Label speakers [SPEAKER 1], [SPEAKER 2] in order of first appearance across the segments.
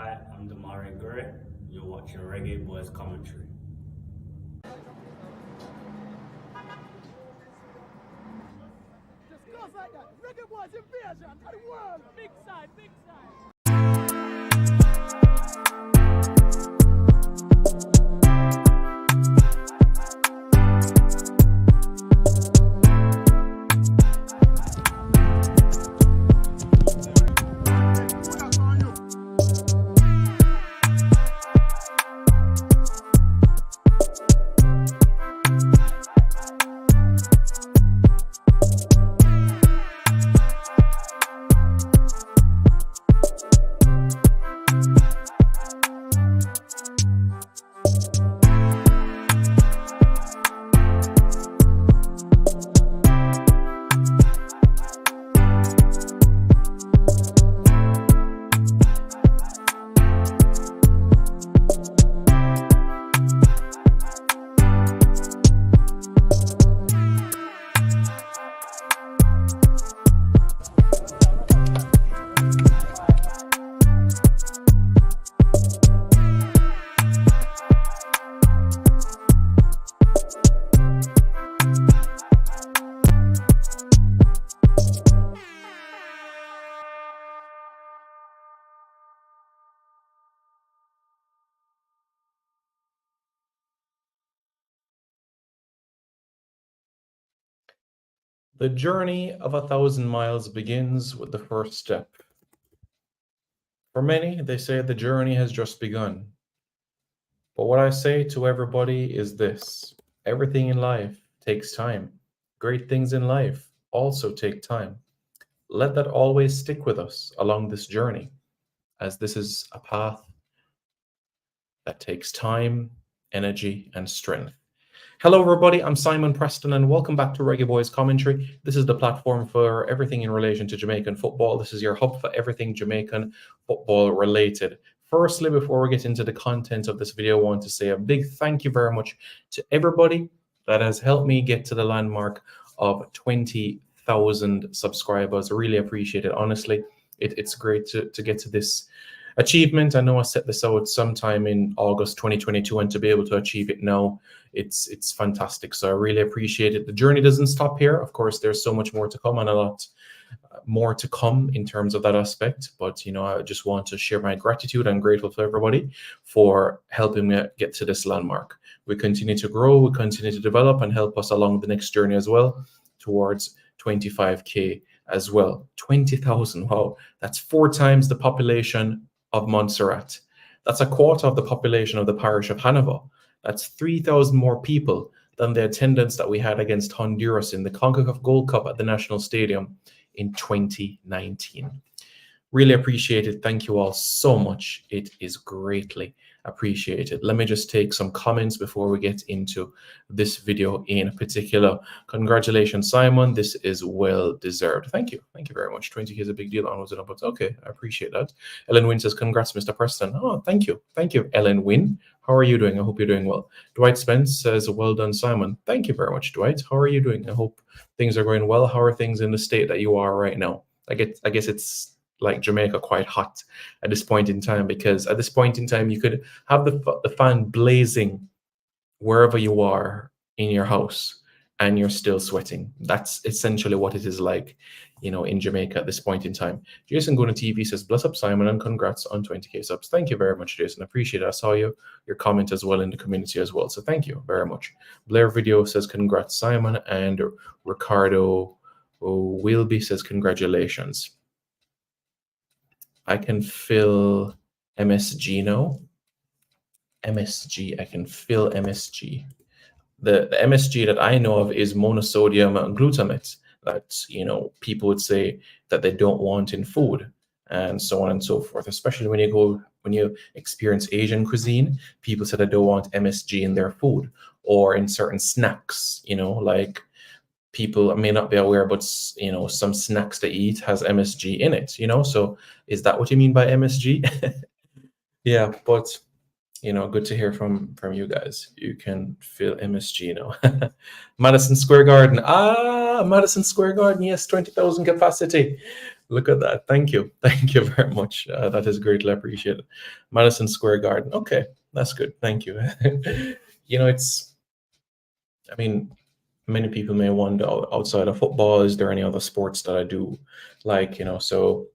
[SPEAKER 1] Hi, I'm Damari Gray. You're watching Reggae Boys Commentary.
[SPEAKER 2] Just goes like that. Reggae Boys invasion of the world. Big side, big side.
[SPEAKER 3] The journey of 1,000 miles begins with the first step. For many, they say the journey has just begun. But what I say to everybody is this: everything in life takes time. Great things in life also take time. Let that always stick with us along this journey, as this is a path that takes time, energy, and strength. Hello, everybody. I'm Simon Preston, and welcome back to Reggae Boys Commentary. This is the platform for everything in relation to Jamaican football. This is your hub for everything Jamaican football related. Firstly, before we get into the content of this video, I want to say a big thank you very much to everybody that has helped me get to the landmark of 20,000 subscribers. I really appreciate it. Honestly, it's great to get to this achievement. I know I set this out sometime in August 2022, and to be able to achieve it now, it's fantastic. So I really appreciate it. The journey doesn't stop here. Of course, there's so much more to come, and a lot more to come in terms of that aspect. But I just want to share my gratitude. I'm grateful to everybody for helping me get to this landmark. We continue to grow, we continue to develop, and help us along the next journey as well towards 25K as well. 20,000. Wow, that's 4 times the population of Montserrat. That's a quarter of the population of the parish of Hanover. That's 3,000 more people than the attendance that we had against Honduras in the CONCACAF Gold Cup at the National Stadium in 2019. Really appreciate it. Thank you all so much. It is greatly appreciated. Let me just take some comments before we get into this video in particular. Congratulations, Simon. This is well deserved. Thank you. Thank you very much. 20K is a big deal. Okay, I appreciate that. Ellen Wynn says, congrats, Mr. Preston. Oh, thank you. Thank you, Ellen Wynn. How are you doing? I hope you're doing well. Dwight Spence says, well done, Simon. Thank you very much, Dwight. How are you doing? I hope things are going well. How are things in the state that you are right now? I guess it's like Jamaica, quite hot at this point in time, because at this point in time you could have the fan blazing wherever you are in your house and you're still sweating. That's essentially what it is like, in Jamaica at this point in time. Jason Guna TV says, bless up, Simon, and congrats on 20K subs. Thank you very much, Jason. I appreciate it. I saw your comment as well in the community as well, so thank you very much. Blair Video says, congrats, Simon, and Ricardo Wilby says, congratulations. I can fill MSG now. MSG, I can fill MSG. The MSG that I know of is monosodium glutamate that, people would say that they don't want in food and so on and so forth, especially when you experience Asian cuisine. People say they don't want MSG in their food or in certain snacks, like people may not be aware, but some snacks they eat has MSG in it, so is that what you mean by MSG? Yeah, but good to hear from you guys. You can feel MSG now. Madison Square Garden. Madison Square Garden, yes, 20,000 capacity. Look at that. Thank you. Thank you very much. That is greatly appreciated. Madison Square Garden. Okay, that's good. Thank you. It's, I mean, many people may wonder outside of football, is there any other sports that I do like, so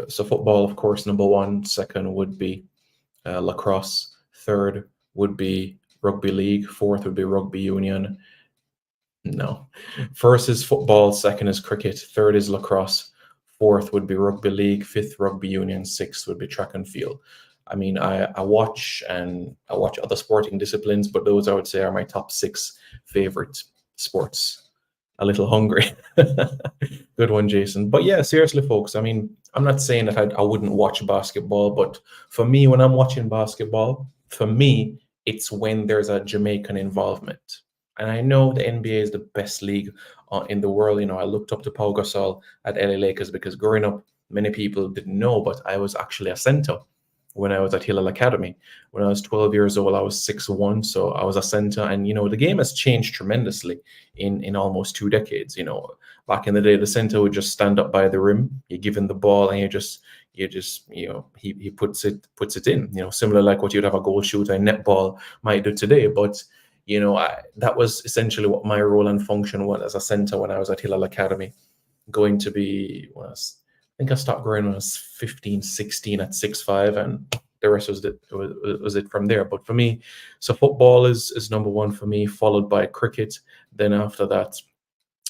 [SPEAKER 3] football, of course, number one. Second would be lacrosse. Third would be rugby league. Fourth would be rugby union. No. First is football, second is cricket, third is lacrosse, fourth would be rugby league, fifth rugby union, sixth would be track and field. I mean, I watch other sporting disciplines, but those I would say are my top six favorite sports. A little hungry. Good one, Jason. But yeah, seriously, folks. I mean, I'm not saying that I wouldn't watch basketball, but for me, when I'm watching basketball, for me, it's when there's a Jamaican involvement. And I know the NBA is the best league in the world. I looked up to Pau Gasol at LA Lakers because growing up, many people didn't know, but I was actually a center when I was at Hillel Academy. When I was 12 years old, I was 6'1", so I was a center. And the game has changed tremendously in almost 2 decades. Back in the day, the center would just stand up by the rim. You give him the ball, and he puts it in. Similar like what you'd have a goal shooter and netball might do today. But that was essentially what my role and function was as a center when I was at Hillel Academy. Going to be I think I stopped growing when I was 15, 16 at 6'5", and the rest was it from there. But for me, so football is number one for me, followed by cricket. Then after that,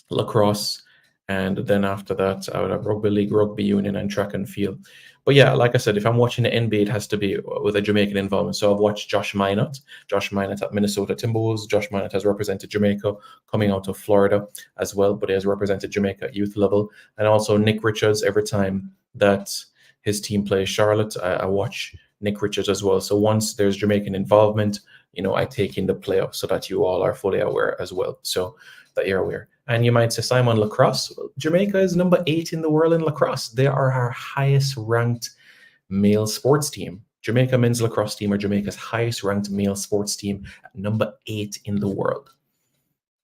[SPEAKER 3] lacrosse. And then after that, I would have rugby league, rugby union, and track and field. But yeah, like I said, if I'm watching the NBA, it has to be with a Jamaican involvement. So I've watched Josh Minot at Minnesota Timberwolves. Josh Minot has represented Jamaica coming out of Florida as well, but he has represented Jamaica at youth level. And also Nick Richards, every time that his team plays Charlotte, I watch Nick Richards as well. So once there's Jamaican involvement, I take in the playoffs so that you all are fully aware as well. So that you're aware. And you might say, Simon, lacrosse. Well, Jamaica is number 8 in the world in lacrosse. They are our highest ranked male sports team. Jamaica men's lacrosse team are Jamaica's highest ranked male sports team, at number 8 in the world.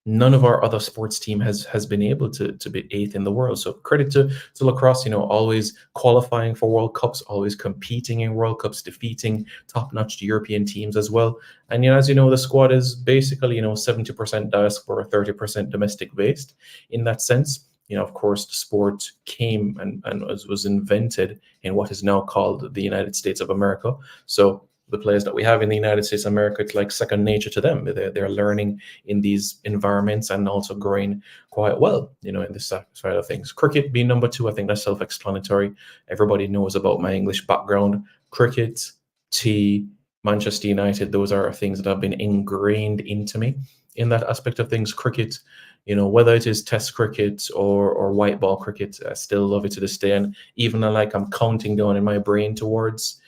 [SPEAKER 3] None of our other sports team has been able to be 8th in the world. So credit to lacrosse, always qualifying for World Cups, always competing in World Cups, defeating top-notch European teams as well. And as the squad is basically 70% diaspora, 30% domestic based in that sense. Of course, the sport came and was invented in what is now called the United States of America. So the players that we have in the United States of America, it's like second nature to them. They're learning in these environments and also growing quite well, in this side of things. Cricket being number 2, I think that's self-explanatory. Everybody knows about my English background. Cricket, tea, Manchester United, those are things that have been ingrained into me in that aspect of things. Cricket, whether it is test cricket or white ball cricket, I still love it to this day. And even I'm counting down in my brain towards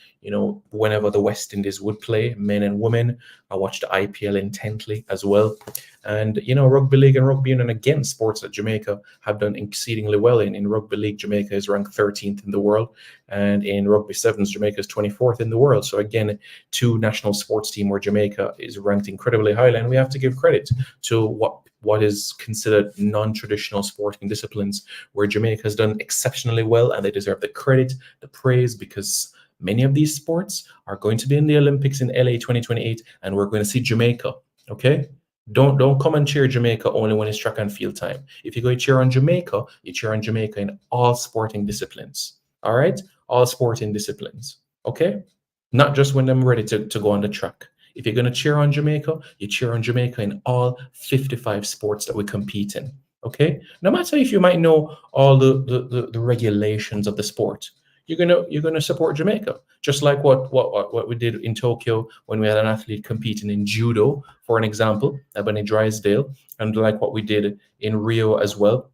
[SPEAKER 3] whenever the West Indies would play, men and women. I watched the IPL intently as well. And, rugby league and rugby union, again, sports that Jamaica have done exceedingly well in. In rugby league, Jamaica is ranked 13th in the world. And in rugby sevens, Jamaica is 24th in the world. So again, 2 national sports team where Jamaica is ranked incredibly highly. And we have to give credit to what is considered non-traditional sporting disciplines, where Jamaica has done exceptionally well, and they deserve the credit, the praise, because many of these sports are going to be in the Olympics in LA 2028, and we're going to see Jamaica. Okay, don't come and cheer Jamaica only when it's track and field time. If you go cheer on Jamaica, you cheer on Jamaica in all sporting disciplines. All right, all sporting disciplines. Okay, not just when I'm ready to go on the track. If you're going to cheer on Jamaica, you cheer on Jamaica in all 55 sports that we compete in. Okay, no matter if you might know all the regulations of the sport, you're gonna support Jamaica, just like what we did in Tokyo when we had an athlete competing in judo, for an example, Ebony Drysdale, and like what we did in Rio as well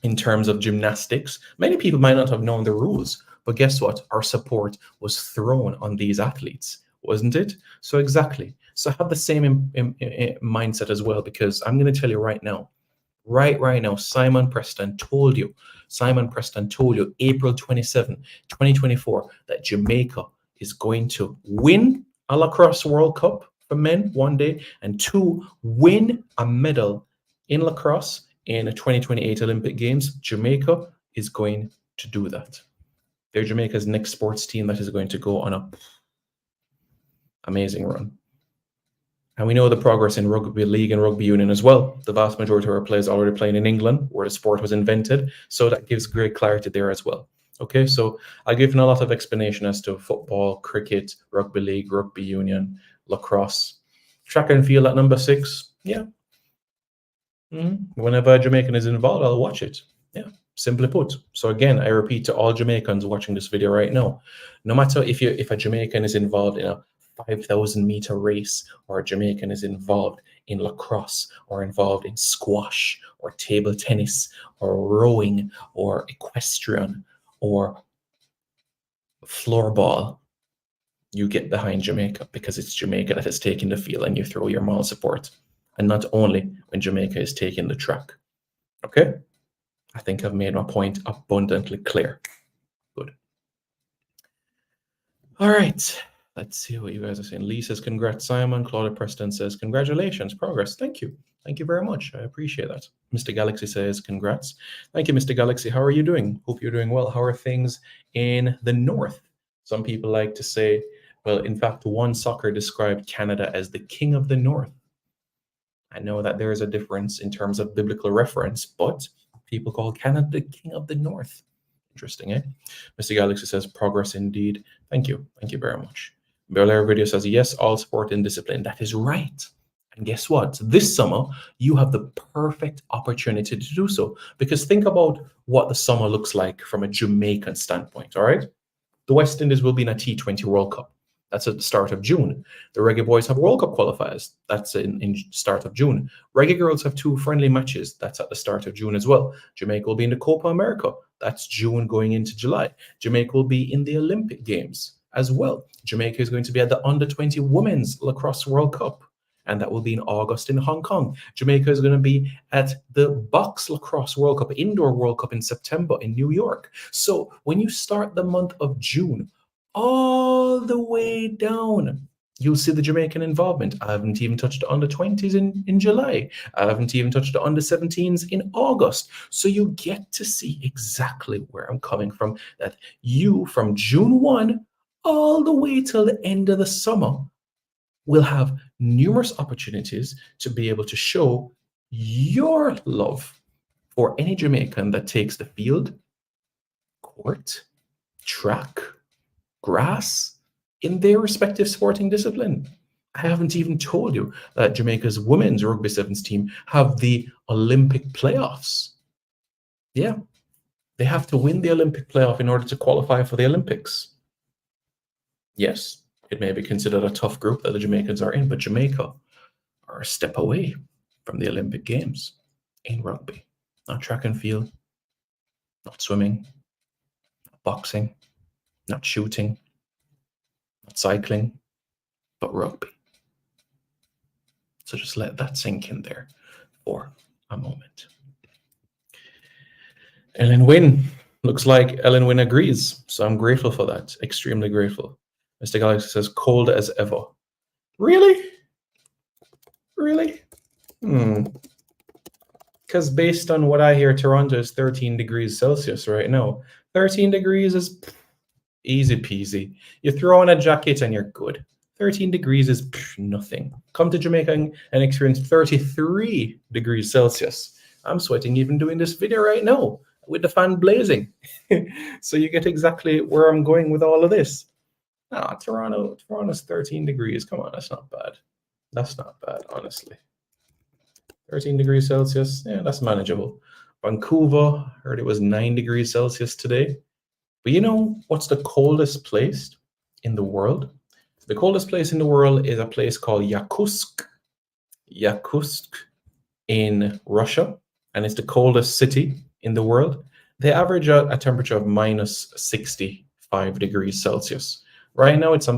[SPEAKER 3] in terms of gymnastics. Many people might not have known the rules, but guess what? Our support was thrown on these athletes, wasn't it? So exactly. So have the same mindset as well, because I'm going to tell you right now, Simon Preston told you April 27, 2024, that Jamaica is going to win a lacrosse World Cup for men one day, and 2, win a medal in lacrosse in the 2028 Olympic Games. Jamaica is going to do that. They're Jamaica's next sports team that is going to go on a amazing run. And we know the progress in rugby league and rugby union as well. The vast majority of our players are already playing in England, where the sport was invented. So that gives great clarity there as well. Okay, so I've given a lot of explanation as to football, cricket, rugby league, rugby union, lacrosse. Track and field at number 6. Yeah. Whenever a Jamaican is involved, I'll watch it. Yeah, simply put. So again, I repeat to all Jamaicans watching this video right now, no matter if a Jamaican is involved in a 5,000-meter race, or a Jamaican is involved in lacrosse, or involved in squash, or table tennis, or rowing, or equestrian, or floorball, you get behind Jamaica because it's Jamaica that is taking the field, and you throw your moral support. And not only when Jamaica is taking the track. Okay? I think I've made my point abundantly clear. Good. All right. Let's see what you guys are saying. Lee says, congrats, Simon. Claudia Preston says, congratulations, progress. Thank you. Thank you very much. I appreciate that. Mr. Galaxy says, congrats. Thank you, Mr. Galaxy. How are you doing? Hope you're doing well. How are things in the north? Some people like to say, well, in fact, One Soccer described Canada as the king of the north. I know that there is a difference in terms of biblical reference, but people call Canada the king of the north. Interesting, eh? Mr. Galaxy says, progress indeed. Thank you. Thank you very much. Belair Video says, yes, all sport and discipline. That is right. And guess what? This summer, you have the perfect opportunity to do so. Because think about what the summer looks like from a Jamaican standpoint, all right? The West Indies will be in a T20 World Cup. That's at the start of June. The Reggae Boys have World Cup qualifiers. That's in start of June. Reggae Girls have 2 friendly matches. That's at the start of June as well. Jamaica will be in the Copa America. That's June going into July. Jamaica will be in the Olympic Games as well. Jamaica is going to be at the Under-20 Women's Lacrosse World Cup, and that will be in August in Hong Kong. Jamaica is going to be at the Box Lacrosse World Cup, Indoor World Cup in September in New York. So when you start the month of June, all the way down, you'll see the Jamaican involvement. I haven't even touched the Under-20s in July. I haven't even touched the Under-17s in August. So you get to see exactly where I'm coming from, that you, from June 1 all the way till the end of the summer, will have numerous opportunities to be able to show your love for any Jamaican that takes the field, court, track, grass in their respective sporting discipline. I haven't even told you that Jamaica's women's rugby sevens team have the Olympic playoffs. Yeah, they have to win the Olympic playoff in order to qualify for the Olympics. Yes, it may be considered a tough group that the Jamaicans are in, but Jamaica are a step away from the Olympic Games in rugby. Not track and field, not swimming, not boxing, not shooting, not cycling, but rugby. So just let that sink in there for a moment. Ellen Wynn. Looks like Ellen Wynn agrees. So I'm grateful for that. Extremely grateful. Mr. Galaxy says, cold as ever. Really? Really? Because based on what I hear, Toronto is 13 degrees Celsius right now. 13 degrees is easy peasy. You throw on a jacket and you're good. 13 degrees is nothing. Come to Jamaica and experience 33 degrees Celsius. I'm sweating even doing this video right now with the fan blazing. So you get exactly where I'm going with all of this. No, Toronto's 13 degrees. Come on, that's not bad. That's not bad, honestly. 13 degrees Celsius, yeah, that's manageable. Vancouver, heard it was 9 degrees Celsius today. But you know what's the coldest place in the world? The coldest place in the world is a place called Yakutsk. Yakutsk in Russia, and it's the coldest city in the world. They average a temperature of minus 65 degrees Celsius. Right now, it's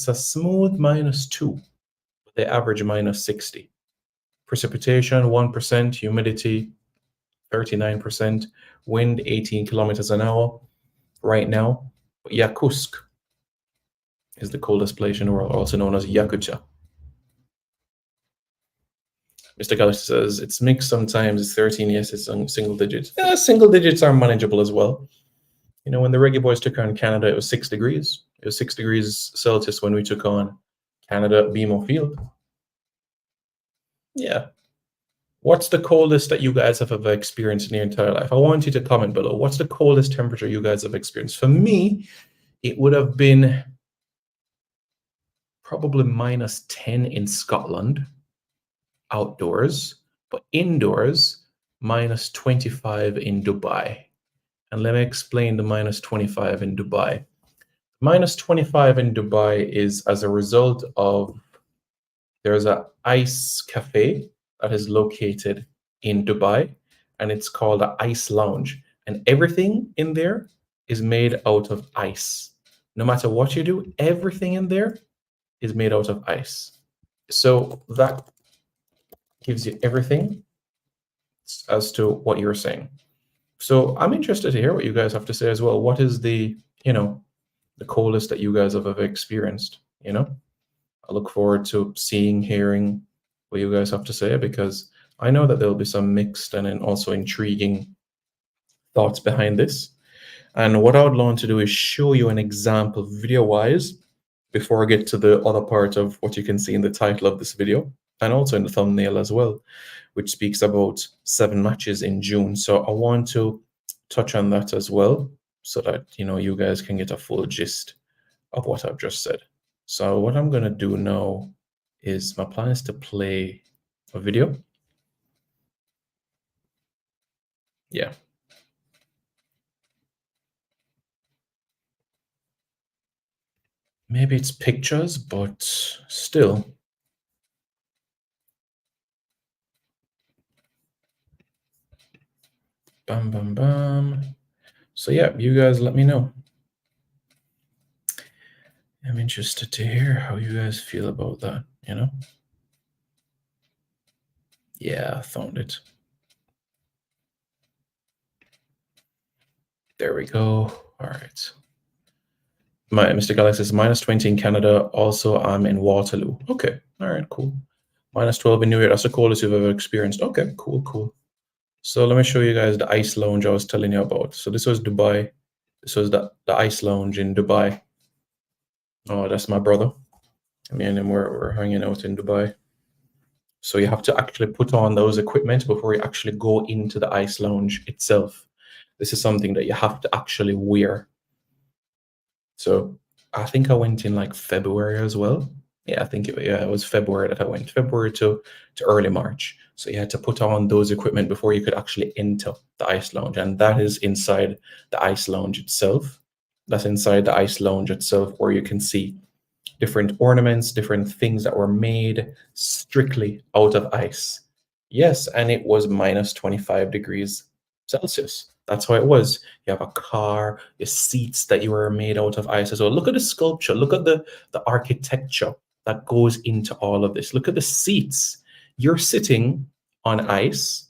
[SPEAKER 3] a smooth -2. They average minus 60. Precipitation 1%, humidity 39%, wind 18 kilometers an hour. Right now, Yakutsk is the coldest place in the world, also known as Yakutia. Mr. Galaxy says it's mixed sometimes. It's 13. Yes, it's on single digits. Yeah, single digits are manageable as well. You know, when the Reggae Boys took on Canada, it was 6 degrees. It was 6 degrees Celsius when we took on Canada at BMO Field. Yeah. What's the coldest that you guys have ever experienced in your entire life? I want you to comment below. What's the coldest temperature you guys have experienced? For me, it would have been probably -10 in Scotland, outdoors, but indoors, -25 in Dubai. And let me explain the -25 in Dubai. -25 in Dubai is as a result of there's an ice cafe that is located in Dubai, and it's called the Ice Lounge. And everything in there is made out of ice. No matter what you do, everything in there is made out of ice. So that gives you everything as to what you're saying. So I'm interested to hear what you guys have to say as well. What is the, the coldest that you guys have ever experienced? I look forward to seeing, hearing what you guys have to say, because I know that there'll be some mixed and then also intriguing thoughts behind this. And what I would want to do is show you an example video-wise before I get to the other part of what you can see in the title of this video and also in the thumbnail as well, which speaks about 7 matches in June. So I want to touch on that as well so that, you guys can get a full gist of what I've just said. So what I'm going to do now is my plan is to play a video. Yeah. Maybe it's pictures, but still. Bam, bam, bam. So yeah, you guys let me know. I'm interested to hear how you guys feel about that, Yeah, I found it. There we go. All right. Mr. Galaxy says -20 in Canada. Also, I'm in Waterloo. Okay. All right, cool. -12 in New York. That's the coldest you've ever experienced. Okay, cool, cool. So let me show you guys the ice lounge I was telling you about. So this was Dubai. This was the ice lounge in Dubai. Oh, that's my brother. Me and him we're hanging out in Dubai. So you have to actually put on those equipment before you actually go into the ice lounge itself. This is something that you have to actually wear. So I think I went in like February as well. Yeah, I think it was February that I went, February to early March. So you had to put on those equipment before you could actually enter the ice lounge. And that is inside the ice lounge itself. That's inside the ice lounge itself, where you can see different ornaments, different things that were made strictly out of ice. Yes, and it was -25 degrees Celsius. That's how it was. You have a car, your seats that you were made out of ice as well. Look at the sculpture. Look at the architecture that goes into all of this. Look at the seats. You're sitting on ice.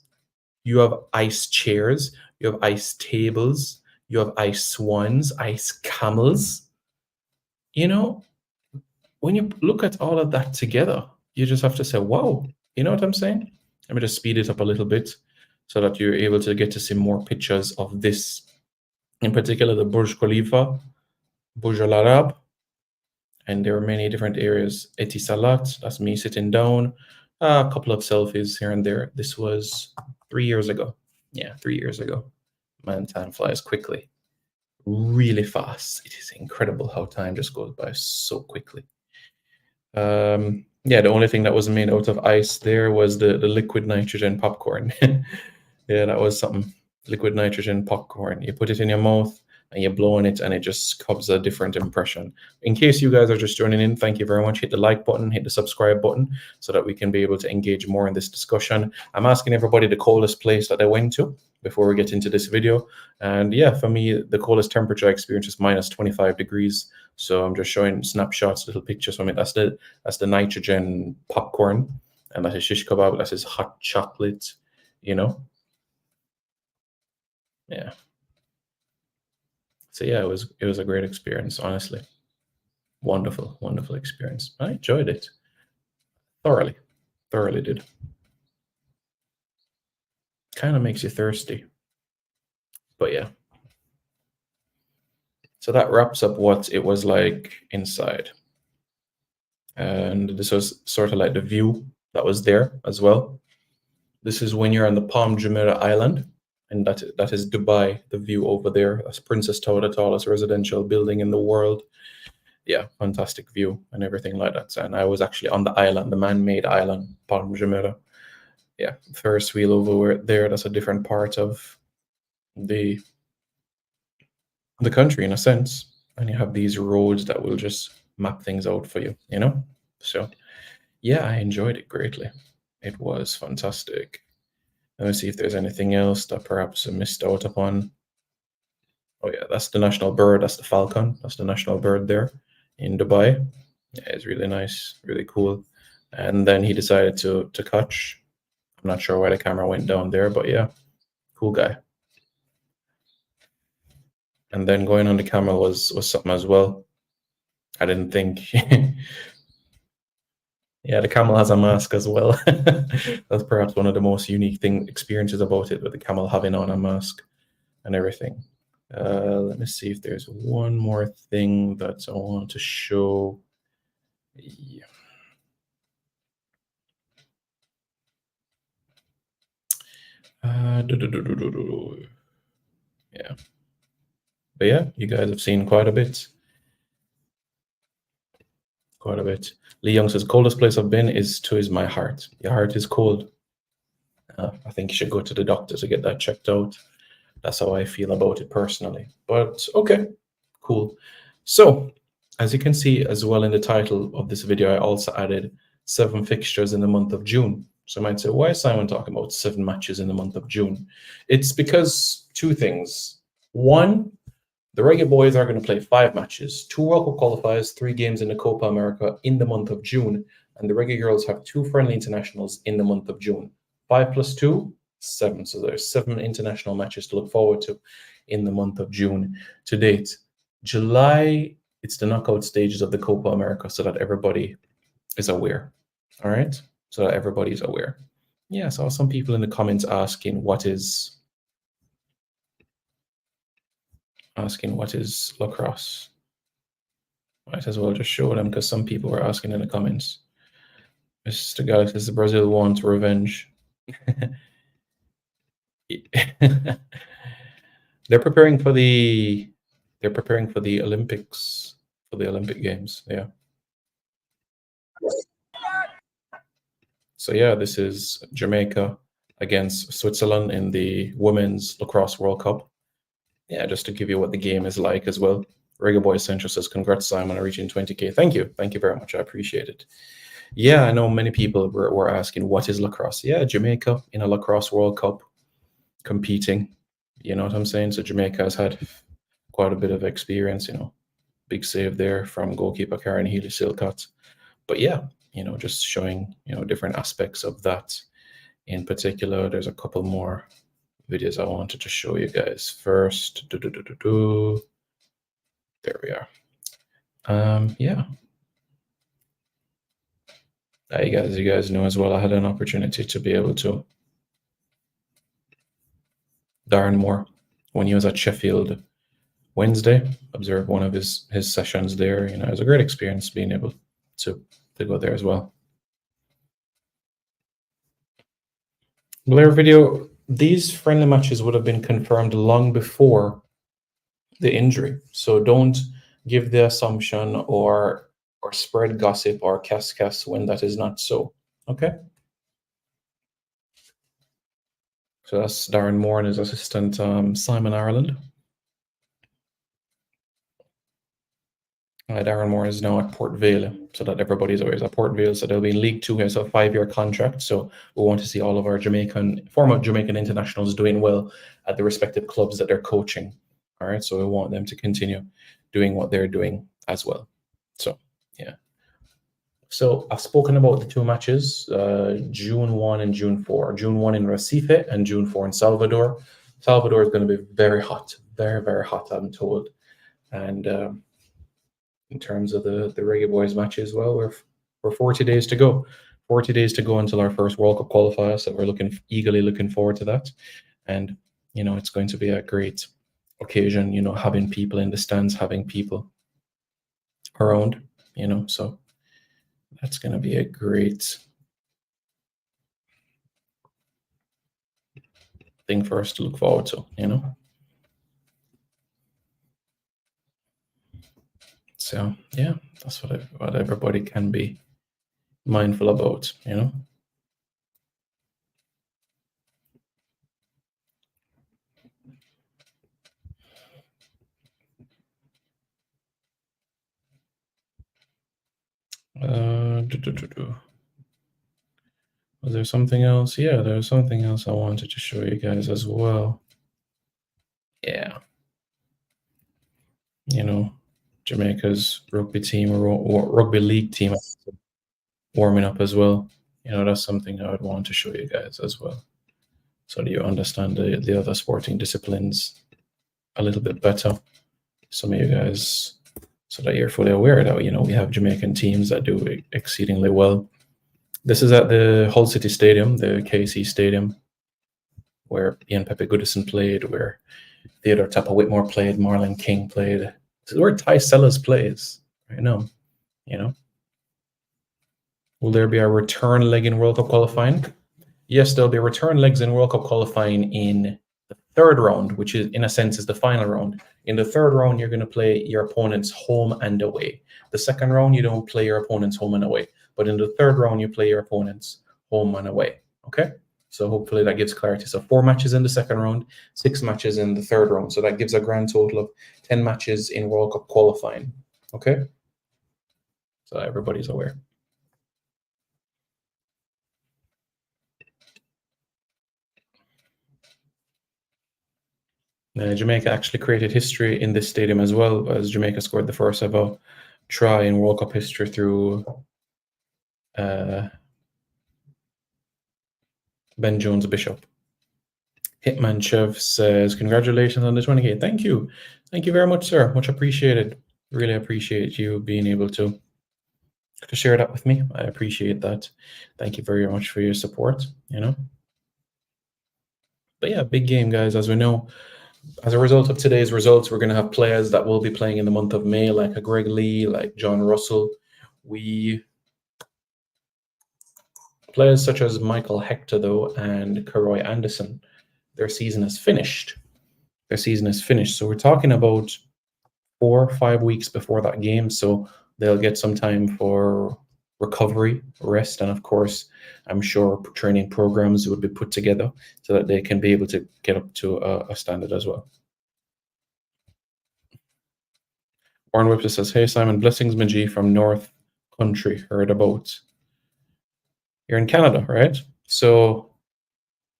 [SPEAKER 3] You have ice chairs. You have ice tables. You have ice swans, ice camels. When you look at all of that together, you just have to say, wow, you know what I'm saying? Let me just speed it up a little bit so that you're able to get to see more pictures of this. In particular, the Burj Khalifa, Burj Al Arab, and there are many different areas. Etisalat, that's me sitting down, a couple of selfies here and there. This was 3 years ago. Yeah, 3 years ago. Man, time flies quickly, really fast. It is incredible how time just goes by so quickly. Yeah, the only thing that was made out of ice there was the liquid nitrogen popcorn. Yeah, that was something. Liquid nitrogen popcorn. You put it in your mouth and you blow on it, and it just causes a different impression. In case you guys are just joining in, thank you very much. Hit the like button, hit the subscribe button, so that we can be able to engage more in this discussion. I'm asking everybody the coldest place that they went to before we get into this video. And yeah, for me, the coldest temperature I experienced is -25 degrees. So I'm just showing snapshots, little pictures from it. That's the nitrogen popcorn, and that is shish kebab. That is hot chocolate, Yeah. So yeah, it was a great experience, honestly. Wonderful, wonderful experience. I enjoyed it thoroughly, thoroughly did. Kind of makes you thirsty, but yeah. So that wraps up what it was like inside. And this was sort of like the view that was there as well. This is when you're on the Palm Jumeirah Island, and that is Dubai, the view over there. That's Princess Tower, the tallest residential building in the world. Yeah, fantastic view and everything like that. And I was actually on the island, the man-made island, Palm Jumeirah. Yeah, Ferris wheel over there. That's a different part of the country in a sense, and you have these roads that will just map things out for you, you know. So yeah, I enjoyed it greatly. It was fantastic. Let me see if there's anything else that perhaps I missed out upon. Oh yeah, that's the national bird. That's the falcon. That's the national bird there in Dubai. Yeah, it's really nice, really cool. And then he decided to catch. I'm not sure why the camera went down there, but yeah, cool guy. And then going on the camel was something as well. I didn't think. Yeah, the camel has a mask as well. That's perhaps one of the most unique experiences about it, with the camel having on a mask and everything. Let me see if there's one more thing that I want to show. Yeah. Yeah. But yeah, you guys have seen quite a bit. Quite a bit. Lee Young says, coldest place I've been is my heart. Your heart is cold. I think you should go to the doctor to get that checked out. That's how I feel about it personally. But okay, cool. So, as you can see as well in the title of this video, I also added 7 fixtures in the month of June. So you might say, why is Simon talking about 7 matches in the month of June? It's because 2 things. One, the Reggae Boys are going to play 5 matches, 2 World Cup qualifiers, 3 games in the Copa America in the month of June. And the Reggae Girls have 2 friendly internationals in the month of June. 5 plus 2, 7. So there's 7 international matches to look forward to in the month of June to date. July, it's the knockout stages of the Copa America, so that everybody is aware. All right? So that everybody is aware. Yeah, I saw some people in the comments asking what is lacrosse. Might as well just show them, because some people were asking in the comments. Mr. Galaxy says Brazil wants revenge. They're preparing for the Olympics, for the Olympic Games. Yeah. So yeah, this is Jamaica against Switzerland in the Women's Lacrosse World Cup. Yeah, just to give you what the game is like as well. Reggae Boy Central says, congrats, Simon, on reaching 20K. Thank you. Thank you very much. I appreciate it. Yeah, I know many people were asking, what is lacrosse? Yeah, Jamaica in a Lacrosse World Cup competing. You know what I'm saying? So Jamaica has had quite a bit of experience, you know. Big save there from goalkeeper Karen Healy-Silcott. But yeah, you know, just showing, you know, different aspects of that. In particular, there's a couple more videos I wanted to show you guys. First, there we are. Yeah. You guys know as well, I had an opportunity to be able to Darren Moore, when he was at Sheffield Wednesday, observe one of his sessions there. You know, it was a great experience being able to go there as well. Blair video, these friendly matches would have been confirmed long before the injury. So don't give the assumption or spread gossip or cas when that is not so. Okay. So that's Darren Moore and his assistant, Simon Ireland. Darren Moore is now at Port Vale, so that everybody's always at Port Vale. So they'll be in League Two. He has a 5-year contract. So we want to see all of our former Jamaican internationals doing well at the respective clubs that they're coaching. All right. So we want them to continue doing what they're doing as well. So yeah. So I've spoken about the 2 matches, June 1 and June 4. June 1 in Recife and June 4 in Salvador. Salvador is going to be very hot, very, very hot, I'm told. And in terms of the Reggae Boys matches, well, we're 40 days to go. 40 days to go until our first World Cup qualifier, so we're eagerly looking forward to that. And, you know, it's going to be a great occasion, you know, having people in the stands, having people around, you know, so that's going to be a great thing for us to look forward to, you know. So yeah, that's what everybody can be mindful about, you know. Was there something else? Yeah, there's something else I wanted to show you guys as well. Yeah. You know, Jamaica's rugby team or rugby league team warming up as well. You know, that's something I would want to show you guys as well, so that you understand the other sporting disciplines a little bit better. Some of you guys, so that you're fully aware that, you know, we have Jamaican teams that do exceedingly well. This is at the Hull City Stadium, the KC Stadium, where Ian Pepe Goodison played, where Theodore Tappa Whitmore played, Marlon King played. This is where Ty Sellers plays right now, you know. Will there be a return leg in World Cup qualifying? Yes, there'll be return legs in World Cup qualifying in the third round, which is, in a sense, is the final round. In the third round, you're going to play your opponents home and away. The second round, you don't play your opponents home and away. But in the third round, you play your opponents home and away. Okay? So hopefully that gives clarity. So 4 matches in the second round, 6 matches in the third round. So that gives a grand total of 10 matches in World Cup qualifying. Okay? So everybody's aware. Jamaica actually created history in this stadium as well, as Jamaica scored the first ever try in World Cup history through Ben Jones Bishop. Hitman Chev says, congratulations on the 20K. Thank you. Thank you very much, sir. Much appreciated. Really appreciate you being able to share that with me. I appreciate that. Thank you very much for your support, you know. But yeah, big game, guys. As we know, as a result of today's results, we're going to have players that will be playing in the month of May, like a Greg Lee, like John Russell. Players such as Michael Hector, though, and Karoy Anderson, their season is finished. Their season is finished. So we're talking about 4 or 5 weeks before that game. So they'll get some time for recovery, rest, and of course, I'm sure training programs would be put together so that they can be able to get up to a standard as well. Warren Webster says, hey, Simon, blessings, Maji from North Country. Heard about. You're in Canada, right? So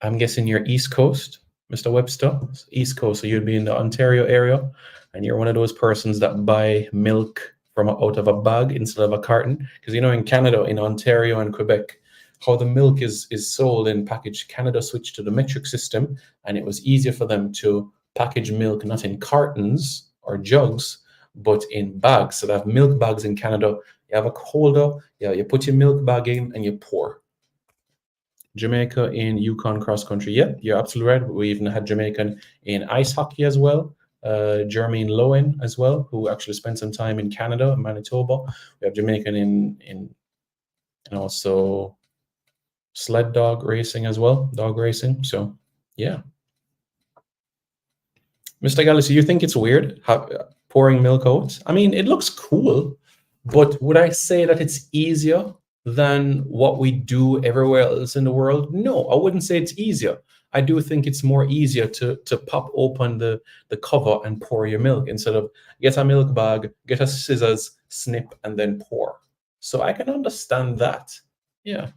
[SPEAKER 3] I'm guessing you're East Coast, Mr. Webster. East Coast, so you'd be in the Ontario area, and you're one of those persons that buy milk from out of a bag instead of a carton. Because, you know, in Canada, in Ontario and Quebec, how the milk is sold in package, Canada switched to the metric system, and it was easier for them to package milk not in cartons or jugs, but in bags. So they have milk bags in Canada. You have a holder, you put your milk bag in and you pour. Jamaica in Yukon cross country. Yep, you're absolutely right. We even had Jamaican in ice hockey as well. Jermaine Lowen as well, who actually spent some time in Canada, Manitoba. We have Jamaican in and also sled dog racing as well, dog racing. So yeah. Mr. Galaxy, you think it's weird pouring milk out? I mean, it looks cool, but would I say that it's easier than what we do everywhere else in the world? No, I wouldn't say it's easier. I do think it's more easier to pop open the cover and pour your milk instead of get a milk bag, get a scissors, snip, and then pour. So I can understand that. Yeah.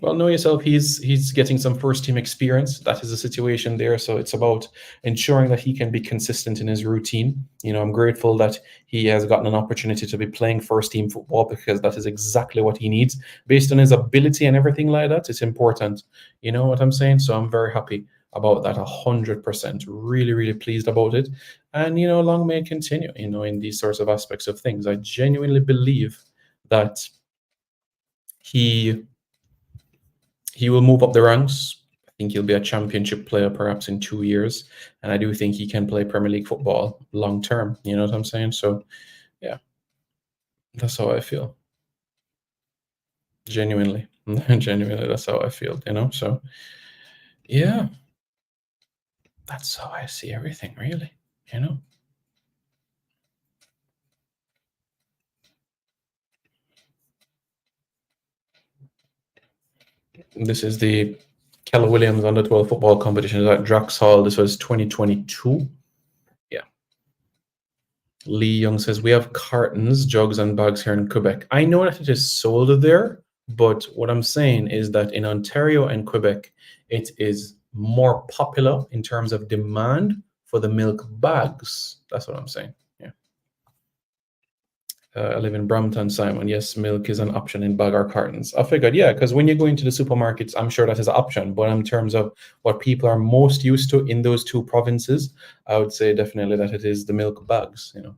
[SPEAKER 3] Well, know yourself, he's getting some first team experience. That is the situation there. So it's about ensuring that he can be consistent in his routine. You know, I'm grateful that he has gotten an opportunity to be playing first team football, because that is exactly what he needs. Based on his ability and everything like that, it's important. You know what I'm saying? So I'm very happy about that, 100%. Really, really pleased about it. And, you know, long may it continue, you know, in these sorts of aspects of things. I genuinely believe that he will move up the ranks. I think he'll be a championship player perhaps in 2 years. And I do think he can play Premier League football long term. You know what I'm saying? So, yeah, that's how I feel. Genuinely. Genuinely, that's how I feel, you know? So, yeah, that's how I see everything, really, you know? This is the Keller Williams under 12 football competition at Draxhall. This was 2022. Yeah. Lee Young says, we have cartons, jugs, and bags here in Quebec. I know that it is sold there, but what I'm saying is that in Ontario and Quebec, it is more popular in terms of demand for the milk bags. That's what I'm saying. Yeah. I live in Brampton, Simon. Yes, milk is an option in bag or cartons. I figured, yeah, because when you go into the supermarkets, I'm sure that is an option. But in terms of what people are most used to in those two provinces, I would say definitely that it is the milk bags, you know.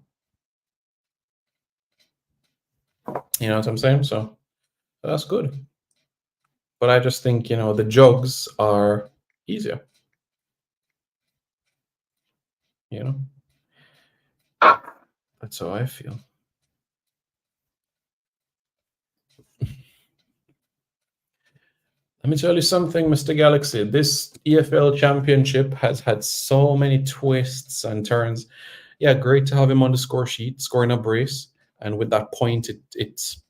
[SPEAKER 3] You know what I'm saying? So that's good. But I just think, you know, the jugs are easier, you know. That's how I feel. Let me tell you something, Mr. Galaxy. This EFL championship has had so many twists and turns. Yeah, great to have him on the score sheet, scoring a brace. And with that point, it's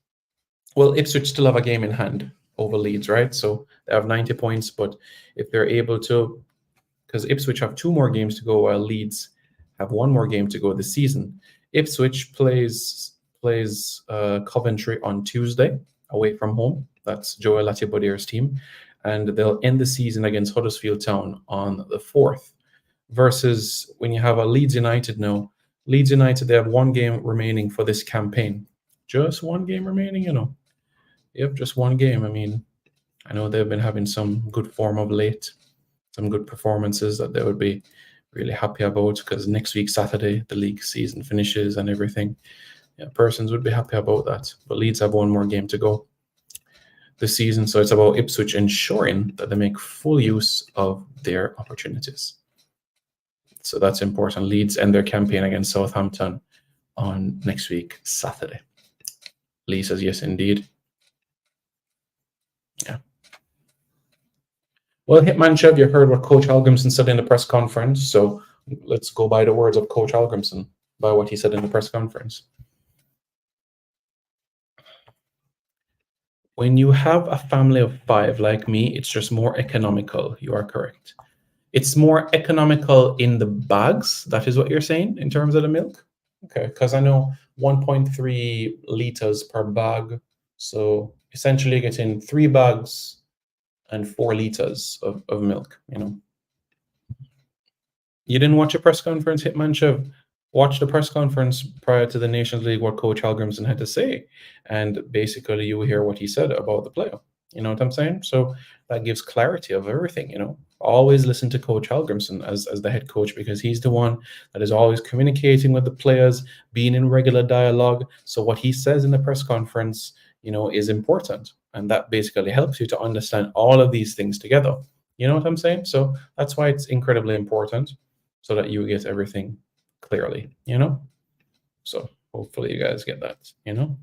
[SPEAKER 3] well, Ipswich still have a game in hand over Leeds, right? So they have 90 points, but if they're able to, because Ipswich have 2 more games to go, while Leeds have 1 more game to go this season. Ipswich plays Coventry on Tuesday away from home. That's Joel Latibodier's team, and they'll end the season against Huddersfield Town on the 4th. Versus when you have a Leeds United now, Leeds United, they have 1 game remaining for this campaign. Just 1 game remaining, you know. Yep, just 1 game. I mean, I know they've been having some good form of late, some good performances that they would be really happy about, because next week, Saturday, the league season finishes and everything. Yeah, persons would be happy about that. But Leeds have 1 more game to go this season, so it's about Ipswich ensuring that they make full use of their opportunities. So that's important. Leeds end their campaign against Southampton on next week, Saturday. Lee says, yes, indeed. Yeah. Well, Hitman Chev, you heard what Coach Algrimson said in the press conference, so let's go by the words of Coach Algrimson, by what he said in the press conference. When you have a family of 5 like me, it's just more economical. You are correct. It's more economical in the bags. That is what you're saying in terms of the milk? Okay, because I know 1.3 liters per bag. So essentially you're getting 3 bags and 4 liters of milk, you know. You didn't watch a press conference, Hitman Chev? Watch the press conference prior to the Nations League, what Coach Algrimson had to say. And basically you hear what he said about the player. You know what I'm saying? So that gives clarity of everything, you know. Always listen to Coach Algrimson as the head coach, because he's the one that is always communicating with the players, being in regular dialogue. So what he says in the press conference, you know, is important. And that basically helps you to understand all of these things together. You know what I'm saying? So that's why it's incredibly important, so that you get everything clearly, you know? So hopefully you guys get that, you know?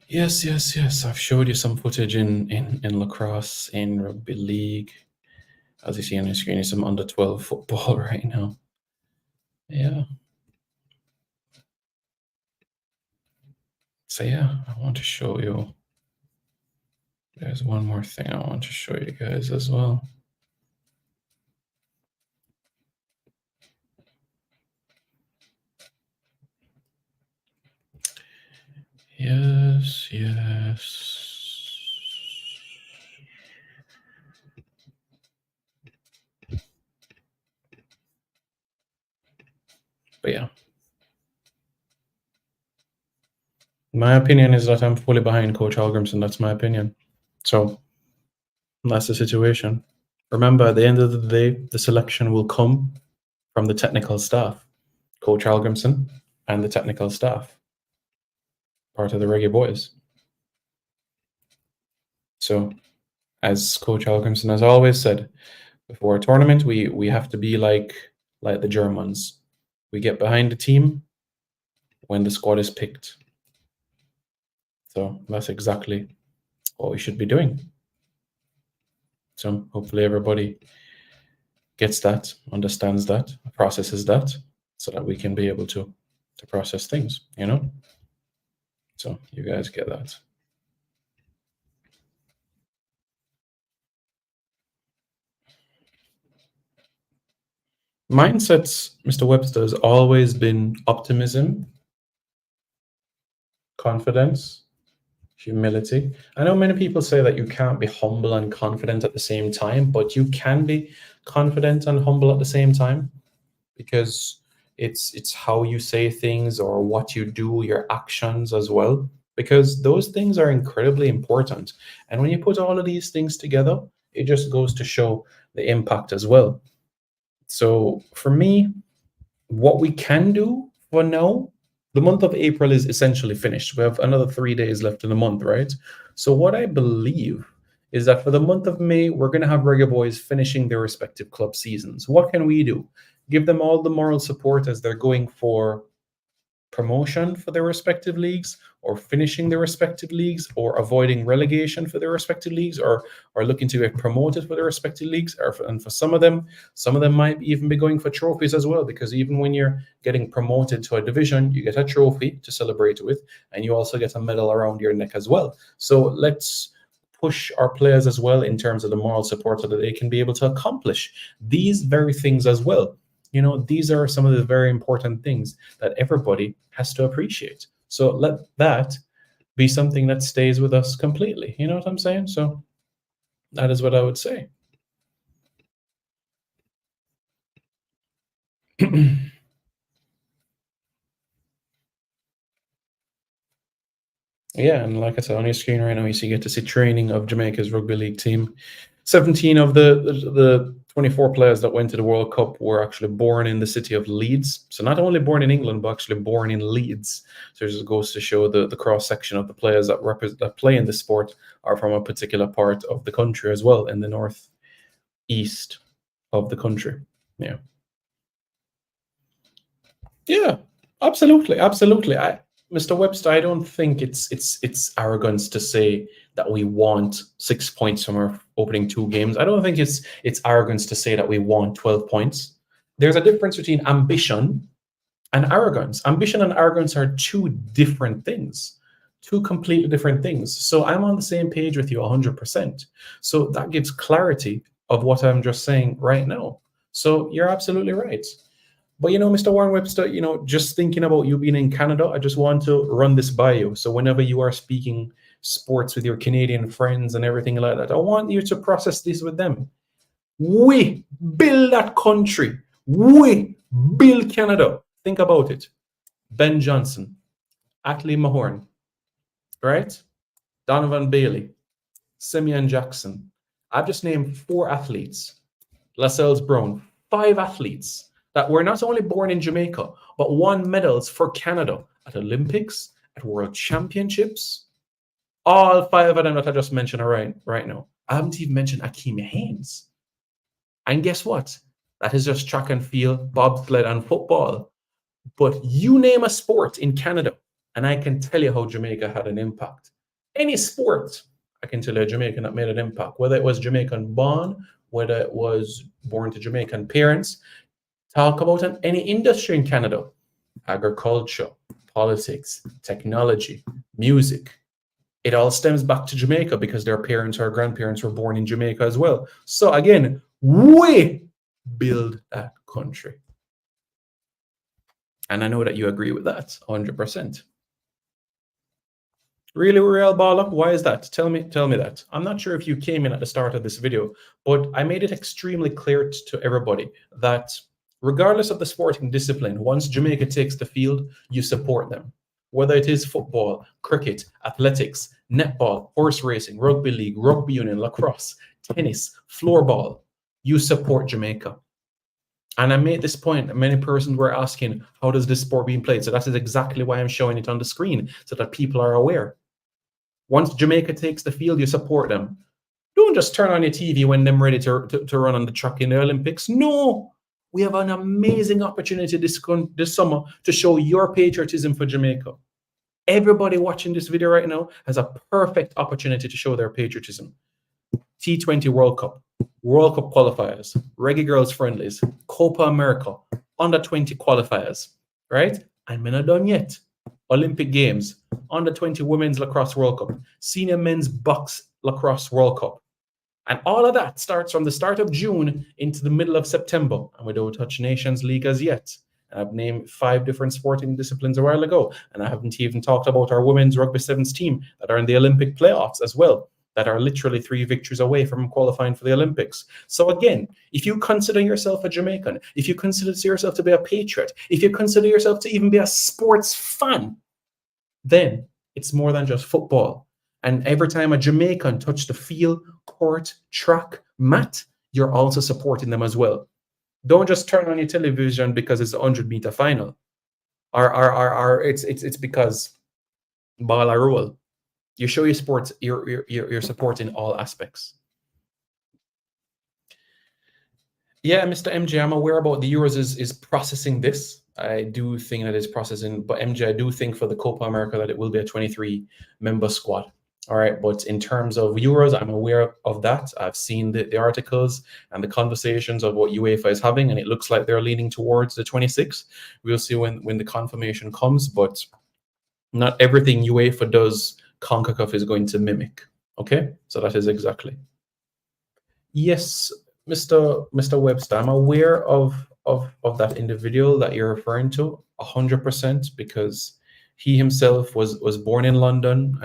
[SPEAKER 3] Yes, yes, yes. I've showed you some footage in lacrosse, in rugby league. As you see on your screen, is some under 12 football right now. Yeah. So yeah, I want to show you. There's one more thing I want to show you guys as well. Yes, yes. But yeah. My opinion is that I'm fully behind Coach Algrimson. That's my opinion. So that's the situation. Remember, at the end of the day, the selection will come from the technical staff, Coach Algrimson and the technical staff. part of the Reggae Boys. So, as Coach Halgrimson has always said, before a tournament, we have to be like the Germans. We get behind the team when the squad is picked. So that's exactly what we should be doing. So hopefully everybody gets that, understands that, processes that, so that we can be able to process things, you know? So you guys get that. Mindsets, Mr. Webster, has always been optimism, confidence, humility. I know many people say that you can't be humble and confident at the same time, but you can be confident and humble at the same time, because it's how you say things or what you do, your actions as well, because those things are incredibly important. And when you put all of these things together, it just goes to show the impact as well. So for me, what we can do for now, the month of April is essentially finished. We have another 3 days left in the month, right? So what I believe is that for the month of May, we're going to have Reggae Boys finishing their respective club seasons. What can we do? Give them all the moral support as they're going for promotion for their respective leagues, or finishing their respective leagues, or avoiding relegation for their respective leagues, or looking to get promoted for their respective leagues. And for some of them might even be going for trophies as well, because even when you're getting promoted to a division, you get a trophy to celebrate with, and you also get a medal around your neck as well. So let's push our players as well in terms of the moral support, so that they can be able to accomplish these very things as well. You know, these are some of the very important things that everybody has to appreciate. So let that be something that stays with us completely. You know what I'm saying? So that is what I would say. Yeah, and like I said, on your screen right now, you get to see training of Jamaica's rugby league team. 17 of the 24 players that went to the World Cup were actually born in the city of Leeds. So not only born in England, but actually born in Leeds. So it just goes to show the cross section of the players that play in the sport are from a particular part of the country as well, in the northeast of the country. Yeah. Yeah, absolutely, absolutely. Mr. Webster, I don't think it's arrogance to say that we want 6 points from our opening 2 games. I don't think it's arrogance to say that we want 12 points. There's a difference between ambition and arrogance. Ambition and arrogance are 2 different things, 2 completely different things. So I'm on the same page with you 100%. So that gives clarity of what I'm just saying right now. So you're absolutely right. But Mr. Warren Webster, just thinking about you being in Canada, I just want to run this by you. So whenever you are speaking sports with your Canadian friends and everything like that, I want you to process this with them. We build that country. We build Canada. Think about it. Ben Johnson, Atlee Mahorn, right? Donovan Bailey, Simeon Jackson. I've just named 4 athletes. Lascelles Brown, 5 athletes that were not only born in Jamaica, but won medals for Canada at Olympics, at World Championships. All 5 of them that I just mentioned are right now. I haven't even mentioned Akeem Haynes. And guess what? That is just track and field, bobsled, and football. But you name a sport in Canada, and I can tell you how Jamaica had an impact. Any sport, I can tell you a Jamaican that made an impact, whether it was Jamaican born, whether it was born to Jamaican parents. Talk about any industry in Canada: agriculture, politics, technology, music. It all stems back to Jamaica because their parents or grandparents were born in Jamaica as well. So again, we build that country. And I know that you agree with that 100%. Really, Real Baller? Why is that? Tell me that. I'm not sure if you came in at the start of this video, but I made it extremely clear to everybody that regardless of the sporting discipline, once Jamaica takes the field, you support them. Whether it is football, cricket, athletics, netball, horse racing, rugby league, rugby union, lacrosse, tennis, floorball, you support Jamaica. And I made this point, many persons were asking, how does this sport being played? So that is exactly why I'm showing it on the screen, so that people are aware. Once Jamaica takes the field, you support them. Don't just turn on your TV when they're ready to run on the track in the Olympics. No, we have an amazing opportunity this summer to show your patriotism for Jamaica. Everybody watching this video right now has a perfect opportunity to show their patriotism. T20 World Cup qualifiers, Reggae Girls Friendlies, Copa America, Under 20 qualifiers, right? And we're not done yet. Olympic Games, Under 20 Women's Lacrosse World Cup, Senior Men's Box Lacrosse World Cup. And all of that starts from the start of June into the middle of September. And we don't touch Nations League as yet. And I've named 5 different sporting disciplines a while ago. And I haven't even talked about our women's rugby sevens team that are in the Olympic playoffs as well, that are literally 3 victories away from qualifying for the Olympics. So again, if you consider yourself a Jamaican, if you consider yourself to be a patriot, if you consider yourself to even be a sports fan, then it's more than just football. And every time a Jamaican touch the field, court, track, mat, you're also supporting them as well. Don't just turn on your television because it's a 100-meter final. It's because ball a roll. You show your sports, you're supporting all aspects. Yeah, Mr. MJ, I'm aware about the Euros is processing this. I do think that it's processing, but MJ, I do think for the Copa America that it will be a 23-member squad. All right, but in terms of Euros, I'm aware of that. I've seen the articles and the conversations of what UEFA is having, and it looks like they're leaning towards the 26. We'll see when the confirmation comes, but not everything UEFA does, CONCACAF is going to mimic. Okay, so that is exactly. Yes, Mr. Webster, I'm aware of that individual that you're referring to 100%, because he himself was born in London,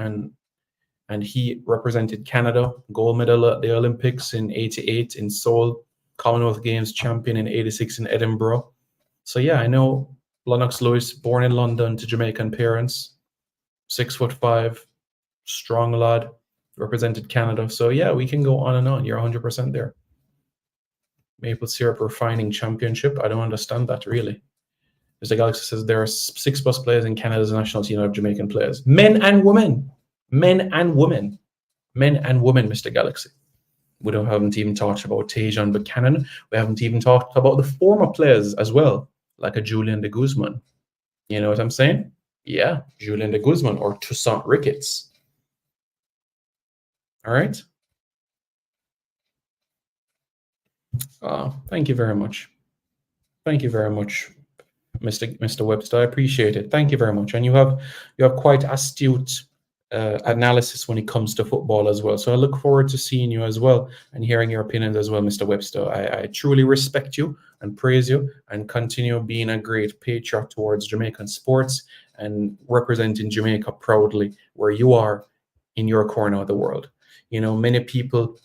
[SPEAKER 3] and he represented Canada, gold medal at the Olympics in '88 in Seoul, Commonwealth Games champion in '86 in Edinburgh. So yeah, I know Lennox Lewis, born in London to Jamaican parents, 6'5", strong lad, represented Canada. So yeah, we can go on and on. You're 100% there. Maple syrup refining championship. I don't understand that really. Mr. Galaxy says there are 6+ players in Canada's national team of Jamaican players, men and women. Men and women, Mr. Galaxy. We haven't even talked about Tajon Buchanan. We haven't even talked about the former players as well, like a Julian de Guzman. You know what I'm saying? Yeah, Julian de Guzman or Toussaint Ricketts. All right. Thank you very much. Thank you very much, Mr. Webster. I appreciate it. Thank you very much. And you have quite astute analysis when it comes to football as well. So I look forward to seeing you as well and hearing your opinions as well, Mr. Webster. I truly respect you and praise you, and continue being a great patriot towards Jamaican sports and representing Jamaica proudly where you are in your corner of the world. You know, many people,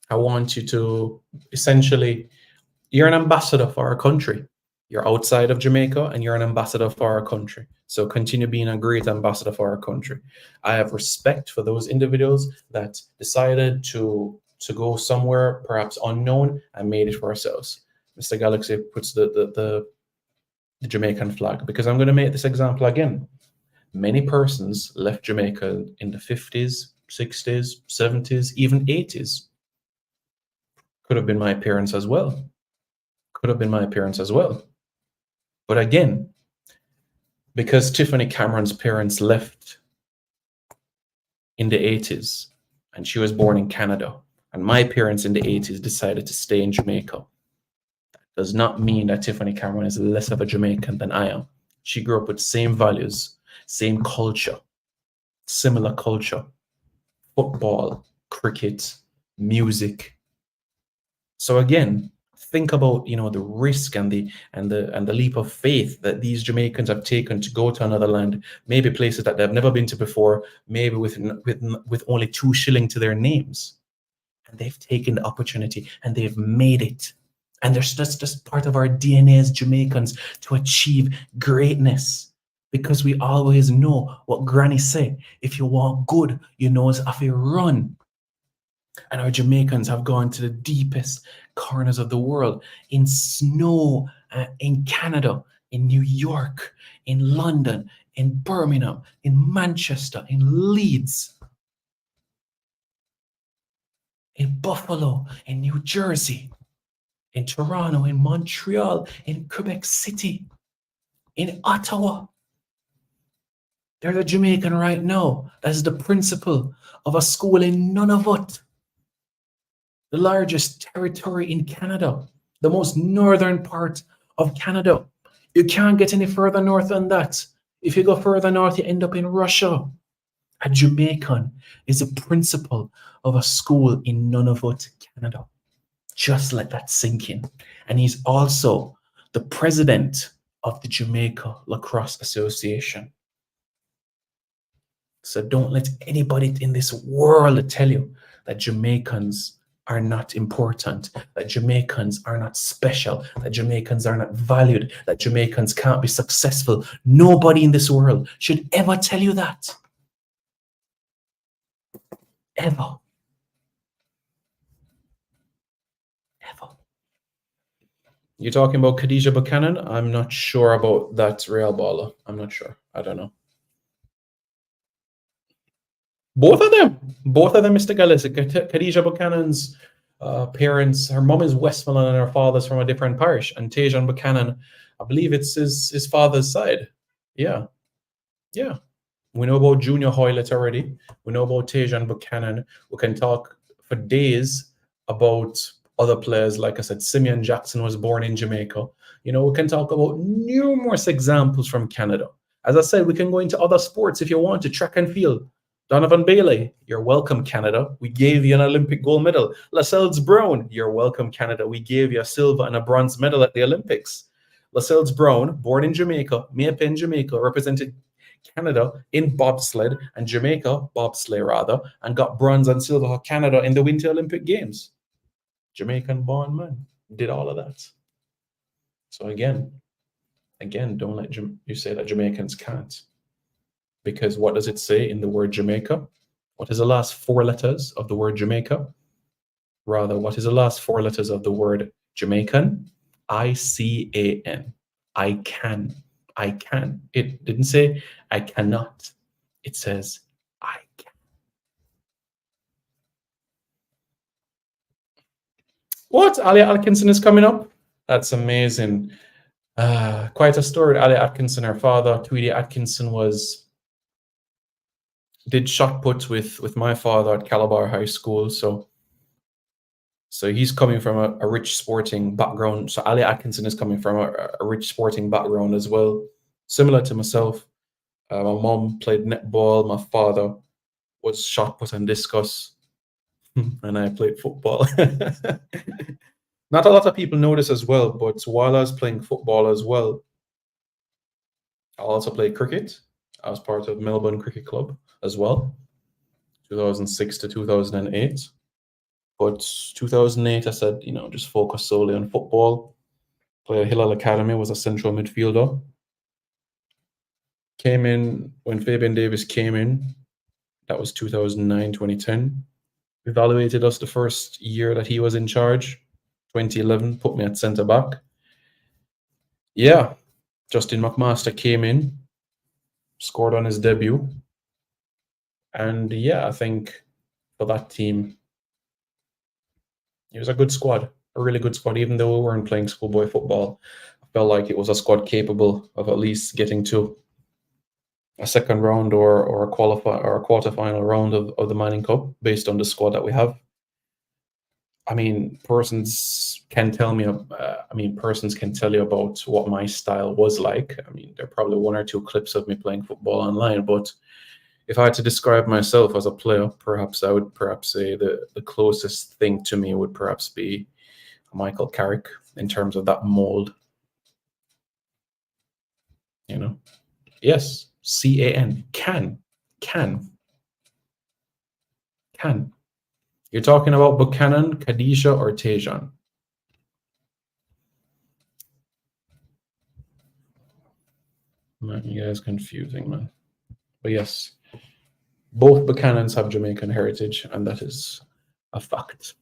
[SPEAKER 3] I want you to essentially, you're an ambassador for our country. You're outside of Jamaica and you're an ambassador for our country. So continue being a great ambassador for our country. I have respect for those individuals that decided to go somewhere perhaps unknown and made it for ourselves. Mr. Galaxy puts the Jamaican flag, because I'm going to make this example again. Many persons left Jamaica in the 50s, 60s, 70s, even 80s. Could have been my parents as well. Could have been my parents as well. But again, because Tiffany Cameron's parents left in the 80s and she was born in Canada, and my parents in the 80s decided to stay in Jamaica, that does not mean that Tiffany Cameron is less of a Jamaican than I am. She grew up with same values, same culture, similar culture, football, cricket, music. So again, think about, you know, the risk and the leap of faith that these Jamaicans have taken to go to another land, maybe places that they've never been to before, maybe with only 2 shillings to their names, and they've taken the opportunity and they've made it. And there's just part of our DNA as Jamaicans to achieve greatness, because we always know what Granny say: if you want good, you know it's if you run. And our Jamaicans have gone to the deepest corners of the world, in snow, in Canada, in New York, in London, in Birmingham, in Manchester, in Leeds, in Buffalo, in New Jersey, in Toronto, in Montreal, in Quebec City, in Ottawa. There's a Jamaican right now that is the principal of a school in Nunavut, the largest territory in Canada, the most northern part of Canada. You can't get any further north than that. If you go further north, you end up in Russia. A Jamaican is a principal of a school in Nunavut, Canada. Just let that sink in. And he's also the president of the Jamaica Lacrosse Association. So don't let anybody in this world tell you that Jamaicans are not important, that Jamaicans are not special, that Jamaicans are not valued, that Jamaicans can't be successful. Nobody in this world should ever tell you that. Ever. Ever. You're talking about Khadija Buchanan? I'm not sure about that Real baller. I'm not sure. I don't know. Both of them, Mr. Gillis. Khadija Buchanan's parents, her mum is Westmoreland and her father's from a different parish. And Tajan Buchanan, I believe it's his father's side. Yeah. Yeah. We know about Junior Hoylett already. We know about Tajan Buchanan. We can talk for days about other players. Like I said, Simeon Jackson was born in Jamaica. You know, we can talk about numerous examples from Canada. As I said, we can go into other sports if you want to, track and field. Donovan Bailey, you're welcome, Canada. We gave you an Olympic gold medal. Lascelles Brown, you're welcome, Canada. We gave you a silver and a bronze medal at the Olympics. Lascelles Brown, born in Jamaica, Maypen, Jamaica, represented Canada in bobsled and Jamaica, bobsleigh rather, and got bronze and silver for Canada in the Winter Olympic Games. Jamaican born man, did all of that. So again, don't let you say that Jamaicans can't. Because what does it say in the word Jamaica? What is the last four letters of the word Jamaica? Rather, what is the last four letters of the word Jamaican? I-C-A-N. I can. I can. It didn't say I cannot. It says I can. What? Ali Atkinson is coming up? That's amazing. Quite a story. Ali Atkinson, her father, Tweedy Atkinson, did shot put with my father at Calabar High School. So he's coming from a rich sporting background. So Ali Atkinson is coming from a rich sporting background as well, similar to myself. My mom played netball. My father was shot put and discus, and I played football. Not a lot of people know this as well, but while I was playing football as well, I also played cricket. I was part of Melbourne Cricket Club as well, 2006 to 2008. But 2008, I said, just focus solely on football. Played at Hillel Academy, was a central midfielder. Came in when Fabian Davis came in. That was 2009, 2010. Evaluated us the first year that he was in charge. 2011, put me at centre back. Yeah, Justin McMaster came in, scored on his debut. And yeah, I think for that team, it was a good squad, a really good squad. Even though we weren't playing schoolboy football, I felt like it was a squad capable of at least getting to a second round or a quarterfinal round of the Mining Cup based on the squad that we have. I mean, persons can tell you about what my style was like. I mean, there are probably one or two clips of me playing football online, but if I had to describe myself as a player, perhaps I would say the closest thing to me would perhaps be Michael Carrick in terms of that mold. Yes, C-A-N, can. You're talking about Buchanan, Khadija, or Tajan? Man, you guys confusing, man. But yes, both Buchanans have Jamaican heritage, and that is a fact.